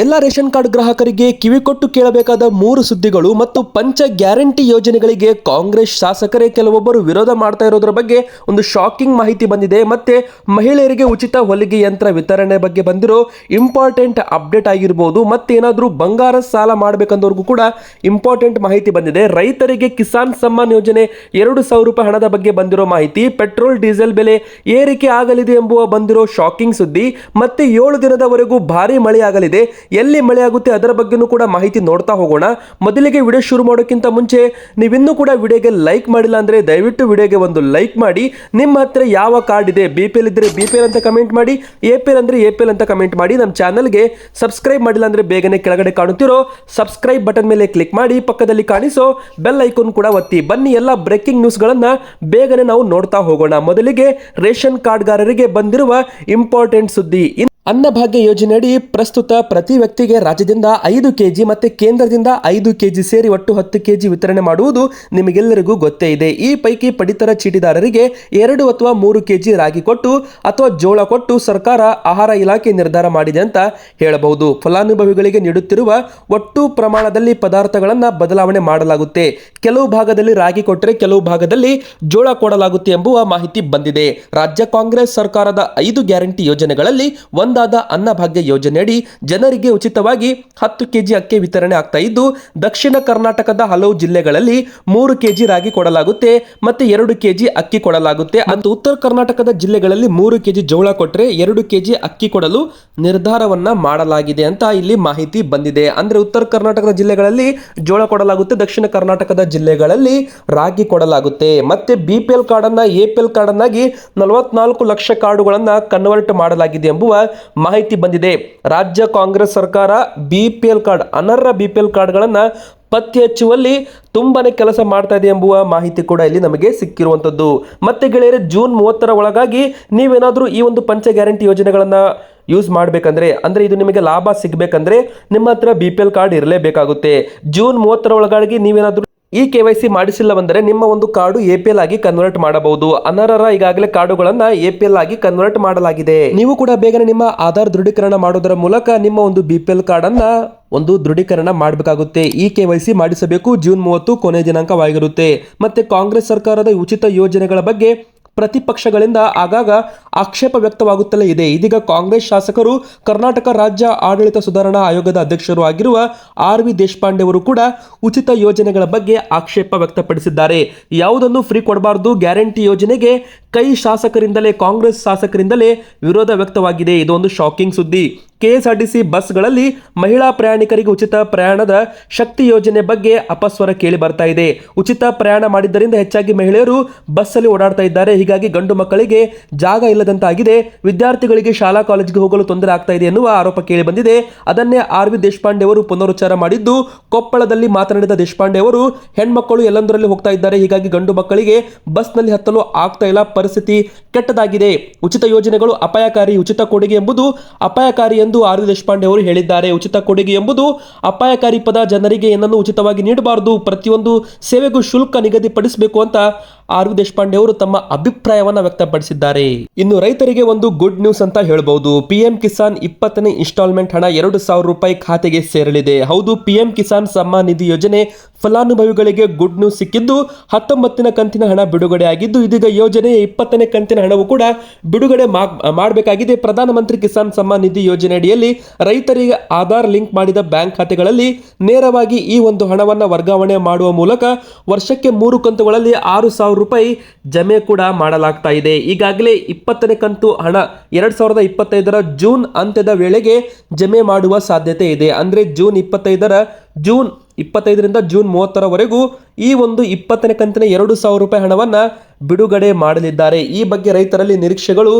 ಎಲ್ಲ ration card ಗ್ರಾಹಕರಿಗೆ ಕಿವಿಕೊಟ್ಟು ಕೇಳಬೇಕಾದ 3 ಸುದ್ದಿಗಳು ಮತ್ತು ಪಂಚ ಗ್ಯಾರಂಟಿ ಯೋಜನೆಗಳಿಗೆ ಕಾಂಗ್ರೆಸ್ ಶಾಸಕರೇ ಕೆಲವೊಬ್ಬರು ವಿರೋಧ ಮಾಡ್ತಾ ಇರೋದ್ರ ಬಗ್ಗೆ ಒಂದು ಶಾಕಿಂಗ್ ಮಾಹಿತಿ ಬಂದಿದೆ. ಮತ್ತೆ ಮಹಿಳೆಯರಿಗೆ ಉಚಿತ ಹೊಲಿಗೆ ಯಂತ್ರ ವಿತರಣೆ ಬಗ್ಗೆ ಬಂದಿರೋ ಇಂಪಾರ್ಟೆಂಟ್ ಅಪ್ಡೇಟ್ ಆಗಿರಬಹುದು. ಮತ್ತೇನಾದ್ರೂ ಬಂಗಾರ ಸಾಲ ಮಾಡಬೇಕಂದವ್ರಿಗೂ ಕೂಡ ಇಂಪಾರ್ಟೆಂಟ್ ಮಾಹಿತಿ ಬಂದಿದೆ. ರೈತರಿಗೆ ಕಿಸಾನ್ ಸಮ್ಮಾನ್ ಯೋಜನೆ 2,000 ರೂಪಾಯಿ ಹಣದ ಬಗ್ಗೆ ಬಂದಿರೋ ಮಾಹಿತಿ, ಪೆಟ್ರೋಲ್ ಡೀಸೆಲ್ ಬೆಲೆ ಏರಿಕೆ ಆಗಲಿದೆ ಎಂಬುವ ಬಂದಿರೋ ಶಾಕಿಂಗ್ ಸುದ್ದಿ, ಮತ್ತೆ 7 ದಿನದವರೆಗೂ ಭಾರಿ ಮಳೆ ಆಗಲಿದೆ. ಎಲ್ಲಿ ಮಳೆ ಆಗುತ್ತೆ ಅದರ ಬಗ್ಗೆನೂ ಕೂಡ ಮಾಹಿತಿ ನೋಡ್ತಾ ಹೋಗೋಣ. ಮೊದಲಿಗೆ ವಿಡಿಯೋ ಶುರು ಮಾಡೋಕ್ಕಿಂತ ಮುಂಚೆ ನೀವಿನ್ನೂ ಕೂಡ ವಿಡಿಯೋಗೆ ಲೈಕ್ ಮಾಡಿಲ್ಲ ಅಂದ್ರೆ ದಯವಿಟ್ಟು ವಿಡಿಯೋಗೆ ಒಂದು ಲೈಕ್ ಮಾಡಿ. ನಿಮ್ಮ ಹತ್ರ ಯಾವ ಕಾರ್ಡ್ ಇದೆ, BPL ಇದ್ರೆ BPL ಅಂತ ಕಮೆಂಟ್ ಮಾಡಿ, APL ಅಂದ್ರೆ APL ಅಂತ ಕಮೆಂಟ್ ಮಾಡಿ. ನಮ್ಮ ಚಾನಲ್ಗೆ ಸಬ್ಸ್ಕ್ರೈಬ್ ಮಾಡಿಲ್ಲ ಅಂದ್ರೆ ಬೇಗನೆ ಕೆಳಗಡೆ ಕಾಣುತ್ತಿರೋ ಸಬ್ಸ್ಕ್ರೈಬ್ ಬಟನ್ ಮೇಲೆ ಕ್ಲಿಕ್ ಮಾಡಿ, ಪಕ್ಕದಲ್ಲಿ ಕಾಣಿಸೋ ಬೆಲ್ ಐಕಾನ್ ಕೂಡ ಒತ್ತಿ. ಬನ್ನಿ ಎಲ್ಲ ಬ್ರೇಕಿಂಗ್ ನ್ಯೂಸ್ಗಳನ್ನ ಬೇಗನೆ ನಾವು ನೋಡ್ತಾ ಹೋಗೋಣ. ಮೊದಲಿಗೆ ರೇಷನ್ ಕಾರ್ಡ್ಗಾರರಿಗೆ ಬಂದಿರುವ ಇಂಪಾರ್ಟೆಂಟ್ ಸುದ್ದಿ. ಅನ್ನಭಾಗ್ಯ ಯೋಜನೆಯಡಿ ಪ್ರಸ್ತುತ ಪ್ರತಿ ವ್ಯಕ್ತಿಗೆ ರಾಜ್ಯದಿಂದ 5 ಕೆಜಿ ಮತ್ತು ಕೇಂದ್ರದಿಂದ 5 ಕೆಜಿ ಸೇರಿ ಒಟ್ಟು 10 ಕೆಜಿ ವಿತರಣೆ ಮಾಡುವುದು ನಿಮಗೆಲ್ಲರಿಗೂ ಗೊತ್ತೇ ಇದೆ. ಈ ಪೈಕಿ ಪಡಿತರ ಚೀಟಿದಾರರಿಗೆ 2 ಅಥವಾ 3 ಕೆಜಿ ರಾಗಿ ಕೊಟ್ಟು ಅಥವಾ ಜೋಳ ಕೊಟ್ಟು ಸರ್ಕಾರ ಆಹಾರ ಇಲಾಖೆ ನಿರ್ಧಾರ ಮಾಡಿದೆ ಅಂತ ಹೇಳಬಹುದು. ಫಲಾನುಭವಿಗಳಿಗೆ ನೀಡುತ್ತಿರುವ ಒಟ್ಟು ಪ್ರಮಾಣದಲ್ಲಿ ಪದಾರ್ಥಗಳನ್ನು ಬದಲಾವಣೆ ಮಾಡಲಾಗುತ್ತೆ. ಕೆಲವು ಭಾಗದಲ್ಲಿ ರಾಗಿ ಕೊಟ್ಟರೆ ಕೆಲವು ಭಾಗದಲ್ಲಿ ಜೋಳ ಕೊಡಲಾಗುತ್ತೆ ಎಂಬುವ ಮಾಹಿತಿ ಬಂದಿದೆ. ರಾಜ್ಯ ಕಾಂಗ್ರೆಸ್ ಸರ್ಕಾರದ 5 ಗ್ಯಾರಂಟಿ ಯೋಜನೆಗಳಲ್ಲಿ ಒಂದಾದ ಅನ್ನಭಾಗ್ಯ ಯೋಜನೆಯಡಿ ಜನರಿಗೆ ಉಚಿತವಾಗಿ 10 ಕೆಜಿ ಅಕ್ಕಿ ವಿತರಣೆ ಆಗ್ತಾ ಇದ್ದು, ದಕ್ಷಿಣ ಕರ್ನಾಟಕದ ಹಲವು ಜಿಲ್ಲೆಗಳಲ್ಲಿ 3 ಕೆಜಿ ರಾಗಿ ಕೊಡಲಾಗುತ್ತೆ ಮತ್ತೆ 2 ಕೆಜಿ ಅಕ್ಕಿ ಕೊಡಲಾಗುತ್ತೆ. ಮತ್ತು ಉತ್ತರ ಕರ್ನಾಟಕದ ಜಿಲ್ಲೆಗಳಲ್ಲಿ 3 ಕೆಜಿ ಜೋಳ ಕೊಟ್ಟರೆ 2 ಕೆಜಿ ಅಕ್ಕಿ ಕೊಡಲು ನಿರ್ಧಾರವನ್ನ ಮಾಡಲಾಗಿದೆ ಅಂತ ಇಲ್ಲಿ ಮಾಹಿತಿ ಬಂದಿದೆ. ಅಂದ್ರೆ ಉತ್ತರ ಕರ್ನಾಟಕದ ಜಿಲ್ಲೆಗಳಲ್ಲಿ ಜೋಳ ಕೊಡಲಾಗುತ್ತೆ, ದಕ್ಷಿಣ ಕರ್ನಾಟಕದ ಜಿಲ್ಲೆಗಳಲ್ಲಿ ರಾಗಿ ಕೊಡಲಾಗುತ್ತೆ. ಮತ್ತೆ BPL ಕಾರ್ಡ್ ಅನ್ನ APL ಕಾರ್ಡ್ ಅನ್ನಾಗಿ 44 ಲಕ್ಷ ಕಾರ್ಡುಗಳನ್ನ ಕನ್ವರ್ಟ್ ಮಾಡಲಾಗಿದೆ ಎಂಬುವ ಮಾಹಿತಿ ಬಂದಿದೆ. ರಾಜ್ಯ ಕಾಂಗ್ರೆಸ್ ಸರ್ಕಾರ BPL ಕಾರ್ಡ್, ಅನರ್ಹ BPL ಕಾರ್ಡ್ಗಳನ್ನ ಪತ್ತೆ ಹಚ್ಚುವಲ್ಲಿ ತುಂಬಾನೇ ಕೆಲಸ ಮಾಡ್ತಾ ಇದೆ ಎಂಬುವ ಮಾಹಿತಿ ಕೂಡ ಇಲ್ಲಿ ನಮಗೆ ಸಿಕ್ಕಿರುವಂತದ್ದು. ಮತ್ತೆ ಗೆಳೆಯರೆ, ಜೂನ್ 30ರ ಒಳಗಾಗಿ ನೀವೇನಾದ್ರೂ ಈ ಒಂದು ಪಂಚ ಗ್ಯಾರಂಟಿ ಯೋಜನೆಗಳನ್ನ ಯೂಸ್ ಮಾಡಬೇಕಂದ್ರೆ, ಅಂದ್ರೆ ಇದು ನಿಮಗೆ ಲಾಭ ಸಿಗಬೇಕಂದ್ರೆ ನಿಮ್ಮ ಹತ್ರ BPL ಕಾರ್ಡ್ ಇರಲೇಬೇಕಾಗುತ್ತೆ. ಜೂನ್ 30ರ ಒಳಗಾಗಿ ನೀವೇನಾದ್ರೂ ಈ KYC ಮಾಡಿಸಿಲ್ಲವೆಂದರೆ ನಿಮ್ಮ ಒಂದು ಕಾರ್ಡು APL ಆಗಿ ಕನ್ವರ್ಟ್ ಮಾಡಬಹುದು. ಅನರ್ಹರ ಈಗಾಗಲೇ ಕಾರ್ಡುಗಳನ್ನ APL ಆಗಿ ಕನ್ವರ್ಟ್ ಮಾಡಲಾಗಿದೆ. ನೀವು ಕೂಡ ಬೇಗನೆ ನಿಮ್ಮ ಆಧಾರ್ ದೃಢೀಕರಣ ಮಾಡೋದರ ಮೂಲಕ ನಿಮ್ಮ ಒಂದು BPL ಕಾರ್ಡ್ ಅನ್ನ ಒಂದು ದೃಢೀಕರಣ ಮಾಡಬೇಕಾಗುತ್ತೆ. ಈ KYC ಮಾಡಿಸಬೇಕು. ಜೂನ್ 30 ಕೊನೆ ದಿನಾಂಕವಾಗಿರುತ್ತೆ. ಮತ್ತೆ ಕಾಂಗ್ರೆಸ್ ಸರ್ಕಾರದ ಉಚಿತ ಯೋಜನೆಗಳ ಬಗ್ಗೆ ಪ್ರತಿಪಕ್ಷಗಳಿಂದ ಆಗಾಗ ಆಕ್ಷೇಪ ವ್ಯಕ್ತವಾಗುತ್ತಲೇ ಇದೆ. ಇದೀಗ ಕಾಂಗ್ರೆಸ್ ಶಾಸಕರು ಕರ್ನಾಟಕ ರಾಜ್ಯ ಆಡಳಿತ ಸುಧಾರಣಾ ಆಯೋಗದ ಅಧ್ಯಕ್ಷರು ಆಗಿರುವ RV ದೇಶಪಾಂಡೆ ಅವರು ಕೂಡ ಉಚಿತ ಯೋಜನೆಗಳ ಬಗ್ಗೆ ಆಕ್ಷೇಪ ವ್ಯಕ್ತಪಡಿಸಿದ್ದಾರೆ. ಯಾವುದನ್ನು ಫ್ರೀ ಕೊಡಬಾರದು, ಗ್ಯಾರಂಟಿ ಯೋಜನೆಗೆ ಕೈ ಶಾಸಕರಿಂದಲೇ, ಕಾಂಗ್ರೆಸ್ ಶಾಸಕರಿಂದಲೇ ವಿರೋಧ ವ್ಯಕ್ತವಾಗಿದೆ. ಇದೊಂದು ಶಾಕಿಂಗ್ ಸುದ್ದಿ. KSRTC ಬಸ್ಗಳಲ್ಲಿ ಮಹಿಳಾ ಪ್ರಯಾಣಿಕರಿಗೆ ಉಚಿತ ಪ್ರಯಾಣದ ಶಕ್ತಿ ಯೋಜನೆ ಬಗ್ಗೆ ಅಪಸ್ವರ ಕೇಳಿ ಬರ್ತಾ ಇದೆ. ಉಚಿತ ಪ್ರಯಾಣ ಮಾಡಿದ್ದರಿಂದ ಹೆಚ್ಚಾಗಿ ಮಹಿಳೆಯರು ಬಸ್ಸಲ್ಲಿ ಓಡಾಡ್ತಾ ಇದ್ದಾರೆ. ಹೀಗಾಗಿ ಗಂಡು ಮಕ್ಕಳಿಗೆ ಜಾಗ ಇಲ್ಲದಂತಾಗಿದೆ, ವಿದ್ಯಾರ್ಥಿಗಳಿಗೆ ಶಾಲಾ ಕಾಲೇಜಿಗೆ ಹೋಗಲು ತೊಂದರೆ ಆಗ್ತಾ ಇದೆ ಎನ್ನುವ ಆರೋಪ ಕೇಳಿ ಬಂದಿದೆ. ಅದನ್ನೇ RV ದೇಶಪಾಂಡೆ ಅವರು ಪುನರುಚ್ಚಾರ ಮಾಡಿದ್ದು, ಕೊಪ್ಪಳದಲ್ಲಿ ಮಾತನಾಡಿದ ದೇಶಪಾಂಡೆ ಅವರು, ಹೆಣ್ಮಕ್ಕಳು ಎಲ್ಲಂದರಲ್ಲಿ ಹೋಗ್ತಾ ಇದ್ದಾರೆ, ಹೀಗಾಗಿ ಗಂಡು ಮಕ್ಕಳಿಗೆ ಬಸ್ನಲ್ಲಿ ಹತ್ತಲು ಆಗ್ತಾ ಇಲ್ಲ, ಪರಿಸ್ಥಿತಿ ಕೆಟ್ಟದಾಗಿದೆ. ಉಚಿತ ಯೋಜನೆಗಳು ಅಪಾಯಕಾರಿ, ಉಚಿತ ಕೊಡುಗೆ ಎಂಬುದು ಅಪಾಯಕಾರಿ ಎಂದು RV ದೇಶಪಾಂಡೆ ಅವರು ಹೇಳಿದ್ದಾರೆ. ಉಚಿತ ಕೊಡುಗೆ ಎಂಬುದು ಅಪಾಯಕಾರಿ ಪದ. ಜನರಿಗೆ ಏನನ್ನು ಉಚಿತವಾಗಿ ನೀಡಬಾರದು, ಪ್ರತಿಯೊಂದು ಸೇವೆಗೂ ಶುಲ್ಕ ನಿಗದಿಪಡಿಸಬೇಕು ಅಂತ RV ದೇಶಪಾಂಡೆ ಅವರು ತಮ್ಮ ಅಭಿಪ್ರಾಯವನ್ನ ವ್ಯಕ್ತಪಡಿಸಿದ್ದಾರೆ. ಇನ್ನು ರೈತರಿಗೆ ಒಂದು ಗುಡ್ ನ್ಯೂಸ್ ಅಂತ ಹೇಳಬಹುದು. PM ಕಿಸಾನ್ 20ನೇ ಇನ್ಸ್ಟಾಲ್ಮೆಂಟ್ ಹಣ 2,000 ರೂಪಾಯಿ ಖಾತೆಗೆ ಸೇರಲಿದೆ. ಹೌದು, PM ಕಿಸಾನ್ ಸಮ್ಮಾನ್ ನಿಧಿ ಯೋಜನೆ ಫಲಾನುಭವಿಗಳಿಗೆ ಗುಡ್ ನ್ಯೂಸ್ ಸಿಕ್ಕಿದ್ದು 19ನೇ ಕಂತಿನ ಹಣ ಬಿಡುಗಡೆ ಆಗಿದ್ದು, ಇದೀಗ ಯೋಜನೆಯ 20ನೇ ಕಂತಿನ ಹಣವು ಕೂಡ ಬಿಡುಗಡೆ ಮಾಡಬೇಕಾಗಿದೆ. ಪ್ರಧಾನಮಂತ್ರಿ ಕಿಸಾನ್ ಸಮ್ಮಾನ್ ನಿಧಿ ಯೋಜನೆ ಅಡಿಯಲ್ಲಿ ರೈತರಿಗೆ ಆಧಾರ್ ಲಿಂಕ್ ಮಾಡಿದ ಬ್ಯಾಂಕ್ ಖಾತೆಗಳಲ್ಲಿ ನೇರವಾಗಿ ಈ ಒಂದು ಹಣವನ್ನು ವರ್ಗಾವಣೆ ಮಾಡುವ ಮೂಲಕ ವರ್ಷಕ್ಕೆ 3 ಕಂತುಗಳಲ್ಲಿ 6,000 ರೂಪಾಯಿ ಜಮೆ ಕೂಡ ಮಾಡಲಾಗ್ತಾ ಇದೆ. ಈಗಾಗಲೇ 20ನೇ ಕಂತು ಹಣ 2025ರ ಜೂನ್ ಅಂತ್ಯದ ವೇಳೆಗೆ ಜಮೆ ಮಾಡುವ ಸಾಧ್ಯತೆ ಇದೆ. ಅಂದ್ರೆ ಜೂನ್ 25ರಿಂದ ಜೂನ್ 30ರವರೆಗೂ ಈ ಒಂದು 20ನೇ ಕಂತಿನ 2,000 ರೂಪಾಯಿ ಹಣವನ್ನ ಬಿಡುಗಡೆ ಮಾಡಲಿದ್ದಾರೆ. ಈ ಬಗ್ಗೆ ರೈತರಲ್ಲಿ ನಿರೀಕ್ಷೆಗಳು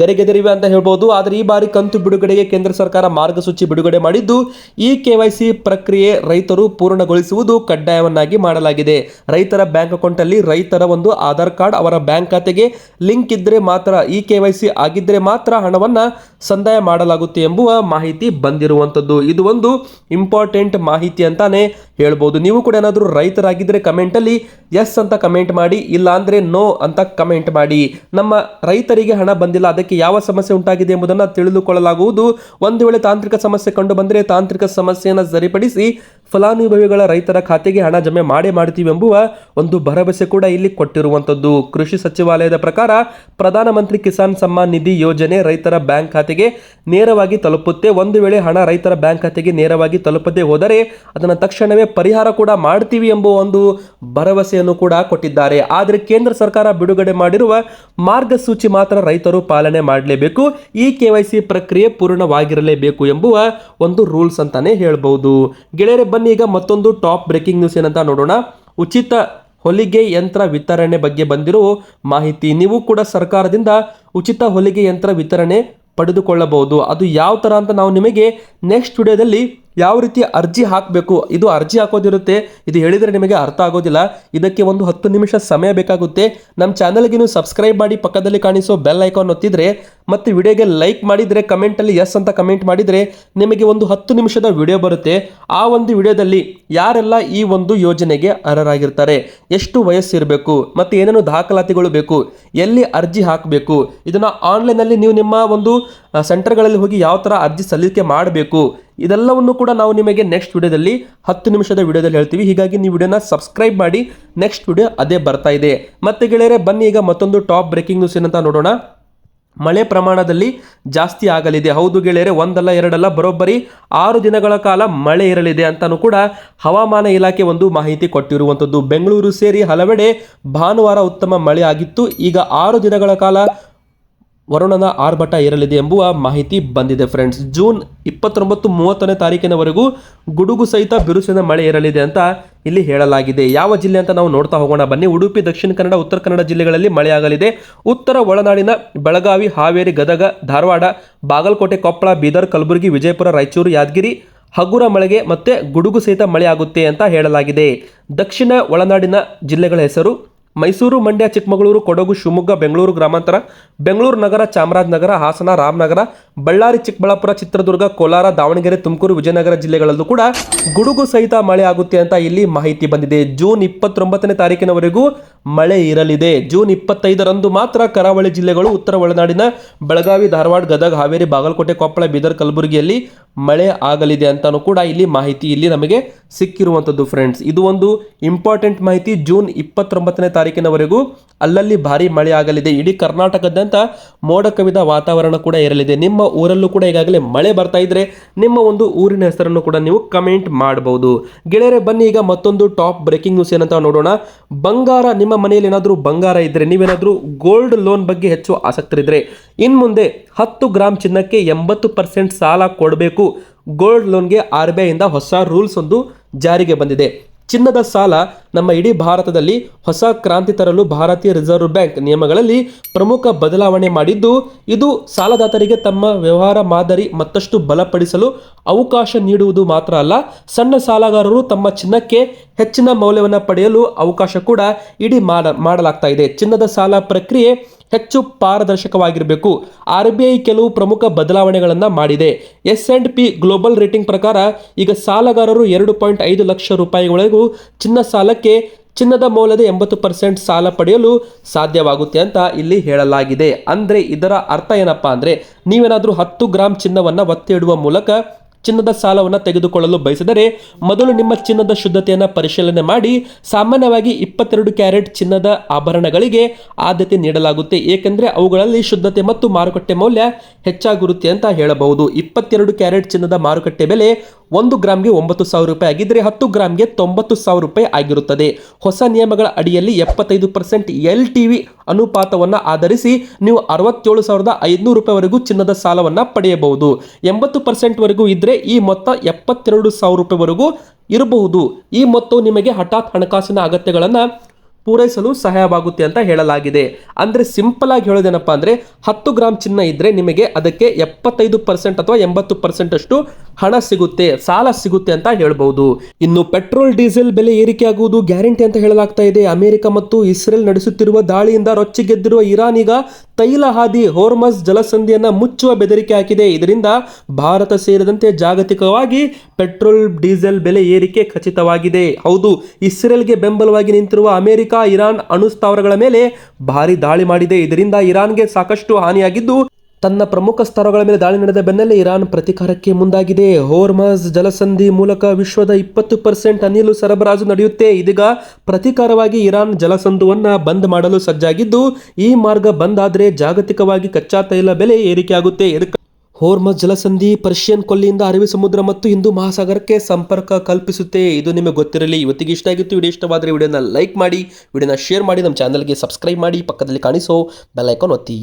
ಗರಿಗೆದರಿವೆ ಅಂತ ಹೇಳ್ಬೋದು. ಆದರೆ ಈ ಬಾರಿ ಕಂತು ಬಿಡುಗಡೆಗೆ ಕೇಂದ್ರ ಸರ್ಕಾರ ಮಾರ್ಗಸೂಚಿ ಬಿಡುಗಡೆ ಮಾಡಿದ್ದು, ಈ KYC ಪ್ರಕ್ರಿಯೆ ರೈತರು ಪೂರ್ಣಗೊಳಿಸುವುದು ಕಡ್ಡಾಯವನ್ನಾಗಿ ಮಾಡಲಾಗಿದೆ. ರೈತರ ಬ್ಯಾಂಕ್ ಅಕೌಂಟ್ ಅಲ್ಲಿ ರೈತರ ಒಂದು ಆಧಾರ್ ಕಾರ್ಡ್ ಅವರ ಬ್ಯಾಂಕ್ ಖಾತೆಗೆ ಲಿಂಕ್ ಇದ್ರೆ ಮಾತ್ರ, ಈ KYC ಆಗಿದ್ರೆ ಮಾತ್ರ ಹಣವನ್ನ ಸಂದಾಯ ಮಾಡಲಾಗುತ್ತೆ ಎಂಬುವ ಮಾಹಿತಿ ಬಂದಿರುವಂತದ್ದು. ಇದು ಒಂದು ಇಂಪಾರ್ಟೆಂಟ್ ಮಾಹಿತಿ ಅಂತಾನೆ ಹೇಳ್ಬೋದು. ನೀವು ಕೂಡ ಏನಾದರೂ ರೈತರಾಗಿದ್ದರೆ ಕಮೆಂಟಲ್ಲಿ ಎಸ್ ಅಂತ ಕಮೆಂಟ್ ಮಾಡಿ, ಇಲ್ಲ ಅಂದರೆ ನೋ ಅಂತ ಕಮೆಂಟ್ ಮಾಡಿ. ನಮ್ಮ ರೈತರಿಗೆ ಹಣ ಬಂದಿಲ್ಲ, ಅದಕ್ಕೆ ಯಾವ ಸಮಸ್ಯೆ ಉಂಟಾಗಿದೆ ಎಂಬುದನ್ನು ತಿಳಿದುಕೊಳ್ಳಲಾಗುವುದು. ಒಂದು ವೇಳೆ ತಾಂತ್ರಿಕ ಸಮಸ್ಯೆ ಕಂಡು ಬಂದರೆ ತಾಂತ್ರಿಕ ಸಮಸ್ಯೆಯನ್ನು ಸರಿಪಡಿಸಿ ಫಲಾನುಭವಿಗಳ ರೈತರ ಖಾತೆಗೆ ಹಣ ಜಮೆ ಮಾಡ್ತೀವಿ ಎಂಬುವ ಒಂದು ಭರವಸೆ ಕೂಡ ಇಲ್ಲಿ ಕೊಟ್ಟಿರುವಂಥದ್ದು. ಕೃಷಿ ಸಚಿವಾಲಯದ ಪ್ರಕಾರ ಪ್ರಧಾನಮಂತ್ರಿ ಕಿಸಾನ್ ಸಮ್ಮಾನ್ ನಿಧಿ ಯೋಜನೆ ರೈತರ ಬ್ಯಾಂಕ್ ಖಾತೆಗೆ ನೇರವಾಗಿ ತಲುಪುತ್ತೆ. ಒಂದು ವೇಳೆ ಹಣ ರೈತರ ಬ್ಯಾಂಕ್ ಖಾತೆಗೆ ನೇರವಾಗಿ ತಲುಪದೆ ಹೋದರೆ ಅದನ್ನು ತಕ್ಷಣವೇ ಪರಿಹಾರ ಕೂಡ ಮಾಡ್ತೀವಿ ಎಂಬ ಒಂದು ಭರವಸೆಯನ್ನು ಕೂಡ ಕೊಟ್ಟಿದ್ದಾರೆ. ಆದರೆ ಕೇಂದ್ರ ಸರ್ಕಾರ ಬಿಡುಗಡೆ ಮಾಡಿರುವ ಮಾರ್ಗಸೂಚಿ ಮಾತ್ರ ರೈತರು ಪಾಲನೆ ಮಾಡಲೇಬೇಕು. ಈ KYC ಪ್ರಕ್ರಿಯೆ ಪೂರ್ಣವಾಗಿರಲೇಬೇಕು ಎಂಬುವ ಒಂದು ರೂಲ್ಸ್ ಅಂತಾನೆ ಹೇಳ್ಬಹುದು. ಗೆಳೆಯರೆ, ಬನ್ನಿ ಈಗ ಮತ್ತೊಂದು ಟಾಪ್ ಬ್ರೇಕಿಂಗ್ ನ್ಯೂಸ್ ಏನಂತ ನೋಡೋಣ. ಉಚಿತ ಹೊಲಿಗೆ ಯಂತ್ರ ವಿತರಣೆ ಬಗ್ಗೆ ಬಂದಿರುವ ಮಾಹಿತಿ. ನೀವು ಕೂಡ ಸರ್ಕಾರದಿಂದ ಉಚಿತ ಹೊಲಿಗೆ ಯಂತ್ರ ವಿತರಣೆ ಪಡೆದುಕೊಳ್ಳಬಹುದು. ಅದು ಯಾವ ಥರ ಅಂತ ನಾವು ನಿಮಗೆ ನೆಕ್ಸ್ಟ್ ವಿಡಿಯೋದಲ್ಲಿ ಯಾವ ರೀತಿ ಅರ್ಜಿ ಹಾಕಬೇಕು, ಇದು ಅರ್ಜಿ ಹಾಕೋದಿರುತ್ತೆ, ಇದು ಹೇಳಿದರೆ ನಿಮಗೆ ಅರ್ಥ ಆಗೋದಿಲ್ಲ. ಇದಕ್ಕೆ ಒಂದು 10 ನಿಮಿಷ ಸಮಯ ಬೇಕಾಗುತ್ತೆ. ನಮ್ಮ ಚಾನಲ್ಗೆ ನೀವು ಸಬ್ಸ್ಕ್ರೈಬ್ ಮಾಡಿ ಪಕ್ಕದಲ್ಲಿ ಕಾಣಿಸೋ ಬೆಲ್ ಐಕಾನ್ ಒತ್ತಿದ್ರೆ ಮತ್ತು ವಿಡಿಯೋಗೆ ಲೈಕ್ ಮಾಡಿದರೆ ಕಮೆಂಟಲ್ಲಿ ಎಸ್ ಅಂತ ಕಮೆಂಟ್ ಮಾಡಿದರೆ ನಿಮಗೆ ಒಂದು 10 ನಿಮಿಷದ ವಿಡಿಯೋ ಬರುತ್ತೆ. ಆ ಒಂದು ವಿಡಿಯೋದಲ್ಲಿ ಯಾರೆಲ್ಲ ಈ ಒಂದು ಯೋಜನೆಗೆ ಅರ್ಹರಾಗಿರ್ತಾರೆ, ಎಷ್ಟು ವಯಸ್ಸಿರಬೇಕು ಮತ್ತು ಏನೇನು ದಾಖಲಾತಿಗಳು ಬೇಕು, ಎಲ್ಲಿ ಅರ್ಜಿ ಹಾಕಬೇಕು, ಇದನ್ನು ಆನ್ಲೈನಲ್ಲಿ ನೀವು ನಿಮ್ಮ ಒಂದು ಸೆಂಟರ್ಗಳಲ್ಲಿ ಹೋಗಿ ಯಾವ ಥರ ಅರ್ಜಿ ಸಲ್ಲಿಕೆ ಮಾಡಬೇಕು, ಇದೆಲ್ಲವನ್ನು ಕೂಡ ನಾವು ನಿಮಗೆ ನೆಕ್ಸ್ಟ್ ವಿಡಿಯೋದಲ್ಲಿ 10 ನಿಮಿಷದ ವಿಡಿಯೋದಲ್ಲಿ ಹೇಳ್ತೀವಿ. ಹೀಗಾಗಿ ನೀವು ವಿಡಿಯೋನ ಸಬ್ಸ್ಕ್ರೈಬ್ ಮಾಡಿ, ನೆಕ್ಸ್ಟ್ ವಿಡಿಯೋ ಅದೇ ಬರ್ತಾ ಇದೆ. ಮತ್ತೆ ಗೆಳೆಯರೆ, ಬನ್ನಿ ಈಗ ಮತ್ತೊಂದು ಟಾಪ್ ಬ್ರೇಕಿಂಗ್ ನ್ಯೂಸ್ ಏನಂತ ನೋಡೋಣ. ಮಳೆ ಪ್ರಮಾಣದಲ್ಲಿ ಜಾಸ್ತಿ ಆಗಲಿದೆ. ಹೌದು ಗೆಳೆಯರೆ, ಒಂದಲ್ಲ ಎರಡಲ್ಲ, ಬರೋಬ್ಬರಿ 6 ದಿನಗಳ ಕಾಲ ಮಳೆ ಇರಲಿದೆ ಅಂತಾನೂ ಕೂಡ ಹವಾಮಾನ ಇಲಾಖೆ ಒಂದು ಮಾಹಿತಿ ಕೊಟ್ಟಿರುವಂಥದ್ದು. ಬೆಂಗಳೂರು ಸೇರಿ ಹಲವೆಡೆ ಭಾನುವಾರ ಉತ್ತಮ ಮಳೆ ಆಗಿತ್ತು. ಈಗ 6 ದಿನಗಳ ಕಾಲ ವರುಣನ ಆರ್ಭಟ ಇರಲಿದೆ ಎಂಬುವ ಮಾಹಿತಿ ಬಂದಿದೆ ಫ್ರೆಂಡ್ಸ್. ಜೂನ್ 29-30ನೇ ತಾರೀಕಿನವರೆಗೂ ಗುಡುಗು ಸಹಿತ ಬಿರುಸಿನ ಮಳೆ ಇರಲಿದೆ ಅಂತ ಇಲ್ಲಿ ಹೇಳಲಾಗಿದೆ. ಯಾವ ಜಿಲ್ಲೆ ಅಂತ ನಾವು ನೋಡ್ತಾ ಹೋಗೋಣ ಬನ್ನಿ. ಉಡುಪಿ, ದಕ್ಷಿಣ ಕನ್ನಡ, ಉತ್ತರ ಕನ್ನಡ ಜಿಲ್ಲೆಗಳಲ್ಲಿ ಮಳೆಯಾಗಲಿದೆ. ಉತ್ತರ ಒಳನಾಡಿನ ಬೆಳಗಾವಿ, ಹಾವೇರಿ, ಗದಗ, ಧಾರವಾಡ, ಬಾಗಲಕೋಟೆ, ಕೊಪ್ಪಳ, ಬೀದರ್, ಕಲಬುರಗಿ, ವಿಜಯಪುರ, ರಾಯಚೂರು, ಯಾದಗಿರಿ ಹಗುರ ಮಳೆಗೆ ಮತ್ತೆ ಗುಡುಗು ಸಹಿತ ಮಳೆ ಆಗುತ್ತೆ ಅಂತ ಹೇಳಲಾಗಿದೆ. ದಕ್ಷಿಣ ಒಳನಾಡಿನ ಜಿಲ್ಲೆಗಳ ಹೆಸರು: ಮೈಸೂರು, ಮಂಡ್ಯ, ಚಿಕ್ಕಮಗಳೂರು, ಕೊಡಗು, ಶಿವಮೊಗ್ಗ, ಬೆಂಗಳೂರು ಗ್ರಾಮಾಂತರ, ಬೆಂಗಳೂರು ನಗರ, ಚಾಮರಾಜನಗರ, ಹಾಸನ, ರಾಮನಗರ, ಬಳ್ಳಾರಿ, ಚಿಕ್ಕಬಳ್ಳಾಪುರ, ಚಿತ್ರದುರ್ಗ, ಕೋಲಾರ, ದಾವಣಗೆರೆ, ತುಮಕೂರು, ವಿಜಯನಗರ ಜಿಲ್ಲೆಗಳಲ್ಲೂ ಕೂಡ ಗುಡುಗು ಸಹಿತ ಮಳೆ ಆಗುತ್ತೆ ಅಂತ ಇಲ್ಲಿ ಮಾಹಿತಿ ಬಂದಿದೆ. ಜೂನ್ 29ನೇ ತಾರೀಕಿನವರೆಗೂ ಮಳೆ ಇರಲಿದೆ. ಜೂನ್ 25ರಂದು ಮಾತ್ರ ಕರಾವಳಿ ಜಿಲ್ಲೆಗಳು, ಉತ್ತರ ಒಳನಾಡಿನ ಬೆಳಗಾವಿ, ಧಾರವಾಡ, ಗದಗ, ಹಾವೇರಿ, ಬಾಗಲಕೋಟೆ, ಕೊಪ್ಪಳ, ಬೀದರ್, ಕಲಬುರಗಿಯಲ್ಲಿ ಮಳೆ ಆಗಲಿದೆ ಅಂತಾನೂ ಕೂಡ ಇಲ್ಲಿ ಮಾಹಿತಿ ಇಲ್ಲಿ ನಮಗೆ ಸಿಕ್ಕಿರುವಂಥದ್ದು ಫ್ರೆಂಡ್ಸ್. ಇದು ಒಂದು ಇಂಪಾರ್ಟೆಂಟ್ ಮಾಹಿತಿ. ಜೂನ್ 29ನೇ ತಾರೀಕಿನವರೆಗೂ ಅಲ್ಲಲ್ಲಿ ಭಾರಿ ಮಳೆ ಆಗಲಿದೆ. ಇಡೀ ಕರ್ನಾಟಕದಂತ ಮೋಡ ಕವಿದ ವಾತಾವರಣ ಕೂಡ ಇರಲಿದೆ. ನಿಮ್ಮ ಊರಲ್ಲೂ ಕೂಡ ಈಗಾಗಲೇ ಮಳೆ ಬರ್ತಾ ಇದ್ರೆ ನಿಮ್ಮ ಒಂದು ಊರಿನ ಹೆಸರನ್ನು ಕೂಡ ನೀವು ಕಮೆಂಟ್ ಮಾಡಬಹುದು. ಗೆಳೆಯರೆ, ಬನ್ನಿ ಈಗ ಮತ್ತೊಂದು ಟಾಪ್ ಬ್ರೇಕಿಂಗ್ ನ್ಯೂಸ್ ಏನಂತ ನೋಡೋಣ. ಬಂಗಾರ, ನಿಮ್ಮ ಮನೆಯಲ್ಲಿ ಏನಾದರೂ ಬಂಗಾರ ಇದ್ರೆ, ನೀವೇನಾದರೂ ಗೋಲ್ಡ್ ಲೋನ್ ಬಗ್ಗೆ ಹೆಚ್ಚು ಆಸಕ್ತರಿದ್ರೆ, ಇನ್ನು ಮುಂದೆ 10 ಗ್ರಾಮ್ ಚಿನ್ನಕ್ಕೆ 80% ಸಾಲ ಕೊಡಬೇಕು. ಗೋಲ್ಡ್ ಲೋನ್ಗೆ RBI ಇಂದ ಹೊಸ ರೂಲ್ಸ್ ಒಂದು ಜಾರಿಗೆ ಬಂದಿದೆ. ಚಿನ್ನದ ಸಾಲ ನಮ್ಮ ಇಡೀ ಭಾರತದಲ್ಲಿ ಹೊಸ ಕ್ರಾಂತಿ ತರಲು ಭಾರತೀಯ ರಿಸರ್ವ್ ಬ್ಯಾಂಕ್ ನಿಯಮಗಳಲ್ಲಿ ಪ್ರಮುಖ ಬದಲಾವಣೆ ಮಾಡಿದ್ದು, ಇದು ಸಾಲದಾತರಿಗೆ ತಮ್ಮ ವ್ಯವಹಾರ ಮಾದರಿ ಮತ್ತಷ್ಟು ಬಲಪಡಿಸಲು ಅವಕಾಶ ನೀಡುವುದು ಮಾತ್ರ ಅಲ್ಲ, ಸಣ್ಣ ಸಾಲಗಾರರು ತಮ್ಮ ಚಿನ್ನಕ್ಕೆ ಹೆಚ್ಚಿನ ಮೌಲ್ಯವನ್ನು ಪಡೆಯಲು ಅವಕಾಶ ಕೂಡ ಮಾಡಲಾಗ್ತಾ ಇದೆ. ಚಿನ್ನದ ಸಾಲ ಪ್ರಕ್ರಿಯೆ ಹೆಚ್ಚು ಪಾರದರ್ಶಕವಾಗಿರಬೇಕು. RBI ಕೆಲವು ಪ್ರಮುಖ ಬದಲಾವಣೆಗಳನ್ನು ಮಾಡಿದೆ. S&P ಗ್ಲೋಬಲ್ ರೇಟಿಂಗ್ ಪ್ರಕಾರ ಈಗ ಸಾಲಗಾರರು 2.5 ಲಕ್ಷ ರೂಪಾಯಿವರೆಗೂ ಚಿನ್ನ ಸಾಲಕ್ಕೆ ಚಿನ್ನದ ಮೌಲ್ಯದ 80% ಸಾಲ ಪಡೆಯಲು ಸಾಧ್ಯವಾಗುತ್ತೆ ಅಂತ ಇಲ್ಲಿ ಹೇಳಲಾಗಿದೆ. ಅಂದರೆ ಇದರ ಅರ್ಥ ಏನಪ್ಪಾ ಅಂದರೆ, ನೀವೇನಾದರೂ 10 ಗ್ರಾಮ್ ಚಿನ್ನವನ್ನು ಒತ್ತೆ ಇಡುವ ಮೂಲಕ ಚಿನ್ನದ ಸಾಲವನ್ನು ತೆಗೆದುಕೊಳ್ಳಲು ಬಯಸಿದರೆ ಮೊದಲು ನಿಮ್ಮ ಚಿನ್ನದ ಶುದ್ಧತೆಯನ್ನು ಪರಿಶೀಲನೆ ಮಾಡಿ. ಸಾಮಾನ್ಯವಾಗಿ 22 ಕ್ಯಾರೆಟ್ ಚಿನ್ನದ ಆಭರಣಗಳಿಗೆ ಆದ್ಯತೆ ನೀಡಲಾಗುತ್ತೆ, ಏಕೆಂದರೆ ಅವುಗಳಲ್ಲಿ ಶುದ್ಧತೆ ಮತ್ತು ಮಾರುಕಟ್ಟೆ ಮೌಲ್ಯ ಹೆಚ್ಚಾಗಿರುತ್ತೆ ಅಂತ ಹೇಳಬಹುದು. 22 ಕ್ಯಾರೆಟ್ ಚಿನ್ನದ ಮಾರುಕಟ್ಟೆ ಬೆಲೆ 1 ಗ್ರಾಮ್ಗೆ 9,000 ರೂಪಾಯಿ ಆಗಿದ್ದರೆ 10 ಗ್ರಾಮ್ಗೆ 90,000 ರೂಪಾಯಿ ಆಗಿರುತ್ತದೆ. ಹೊಸ ನಿಯಮಗಳ ಅಡಿಯಲ್ಲಿ 75% LTV ಅನುಪಾತವನ್ನು ಆಧರಿಸಿ ನೀವು 67,500 ರೂಪಾಯಿವರೆಗೂ ಚಿನ್ನದ ಸಾಲವನ್ನು ಪಡೆಯಬಹುದು. 80% ವರೆಗೂ ಇದ್ರೆ ಈ ಮೊತ್ತ 72,000 ರೂಪಾಯಿವರೆಗೂ ಇರಬಹುದು. ಈ ಮೊತ್ತವು ನಿಮಗೆ ಹಠಾತ್ ಹಣಕಾಸಿನ ಅಗತ್ಯಗಳನ್ನು ಪೂರೈಸಲು ಸಹಾಯವಾಗುತ್ತೆ ಅಂತ ಹೇಳಲಾಗಿದೆ. ಅಂದರೆ ಸಿಂಪಲ್ ಆಗಿ ಹೇಳೋದೇನಪ್ಪ ಅಂದರೆ, 10 ಗ್ರಾಮ್ ಚಿನ್ನ ಇದ್ರೆ ನಿಮಗೆ ಅದಕ್ಕೆ 75% ಅಥವಾ 80% ಅಷ್ಟು ಹಣ ಸಿಗುತ್ತೆ, ಸಾಲ ಸಿಗುತ್ತೆ ಅಂತ ಹೇಳ್ಬಹುದು. ಇನ್ನು ಪೆಟ್ರೋಲ್ ಡೀಸೆಲ್ ಬೆಲೆ ಏರಿಕೆ ಆಗುವುದು ಗ್ಯಾರಂಟಿ ಅಂತ ಹೇಳಲಾಗ್ತಾ ಇದೆ. ಅಮೆರಿಕ ಮತ್ತು ಇಸ್ರೇಲ್ ನಡೆಸುತ್ತಿರುವ ದಾಳಿಯಿಂದ ರೊಚ್ಚಿಗೆದ್ದಿರುವ ಇರಾನ್ ಈಗ ತೈಲ ಹಾದಿ ಹೋರ್ಮಸ್ ಜಲಸಂಧಿಯನ್ನು ಮುಚ್ಚುವ ಬೆದರಿಕೆ ಹಾಕಿದೆ. ಇದರಿಂದ ಭಾರತ ಸೇರಿದಂತೆ ಜಾಗತಿಕವಾಗಿ ಪೆಟ್ರೋಲ್ ಡೀಸೆಲ್ ಬೆಲೆ ಏರಿಕೆ ಖಚಿತವಾಗಿದೆ. ಹೌದು, ಇಸ್ರೇಲ್ಗೆ ಬೆಂಬಲವಾಗಿ ನಿಂತಿರುವ ಅಮೆರಿಕ ಇರಾನ್ ಅಣು ಸ್ಥಾವರಗಳ ಮೇಲೆ ಭಾರಿ ದಾಳಿ ಮಾಡಿದೆ. ಇದರಿಂದ ಇರಾನ್ಗೆ ಸಾಕಷ್ಟು ಹಾನಿಯಾಗಿದ್ದು, ತನ್ನ ಪ್ರಮುಖ ಸ್ಥಾವರಗಳ ಮೇಲೆ ದಾಳಿ ನಡೆದ ಬೆನ್ನಲ್ಲೇ ಇರಾನ್ ಪ್ರತೀಕಾರಕ್ಕೆ ಮುಂದಾಗಿದೆ. ಹೋರ್ಮಸ್ ಜಲಸಂಧಿ ಮೂಲಕ ವಿಶ್ವದ 20% ಅನಿಲು ಸರಬರಾಜು ನಡೆಯುತ್ತೆ. ಇದೀಗ ಪ್ರತೀಕಾರವಾಗಿ ಇರಾನ್ ಜಲಸಂಧಿಯನ್ನು ಬಂದ್ ಮಾಡಲು ಸಜ್ಜಾಗಿದ್ದು, ಈ ಮಾರ್ಗ ಬಂದ್ ಆದರೆ ಜಾಗತಿಕವಾಗಿ ಕಚ್ಚಾ ತೈಲ ಬೆಲೆ ಏರಿಕೆಯಾಗುತ್ತೆ. ಹೋರ್ಮಸ್ ಜಲಸಂಧಿ ಪರ್ಷಿಯನ್ ಕೊಲ್ಲಿಯಿಂದ ಅರಬ್ಬಿ ಸಮುದ್ರ ಮತ್ತು ಹಿಂದೂ ಮಹಾಸಾಗರಕ್ಕೆ ಸಂಪರ್ಕ ಕಲ್ಪಿಸುತ್ತೆ. ಇದು ನಿಮಗೆ ಗೊತ್ತಿರಲಿ. ಇವತ್ತಿಗೆ ಇಷ್ಟ ಆಗಿತ್ತು. ವಿಡಿಯೋ ಇಷ್ಟವಾದರೆ ವಿಡಿಯೋನ ಲೈಕ್ ಮಾಡಿ, ವಿಡಿಯೋನ ಶೇರ್ ಮಾಡಿ, ನಮ್ಮ ಚಾನಲ್ಗೆ ಸಬ್ಸ್ಕ್ರೈಬ್ ಮಾಡಿ, ಪಕ್ಕದಲ್ಲಿ ಕಾಣಿಸೋ ಬೆಲ್ ಐಕಾನ್ ಒತ್ತಿ.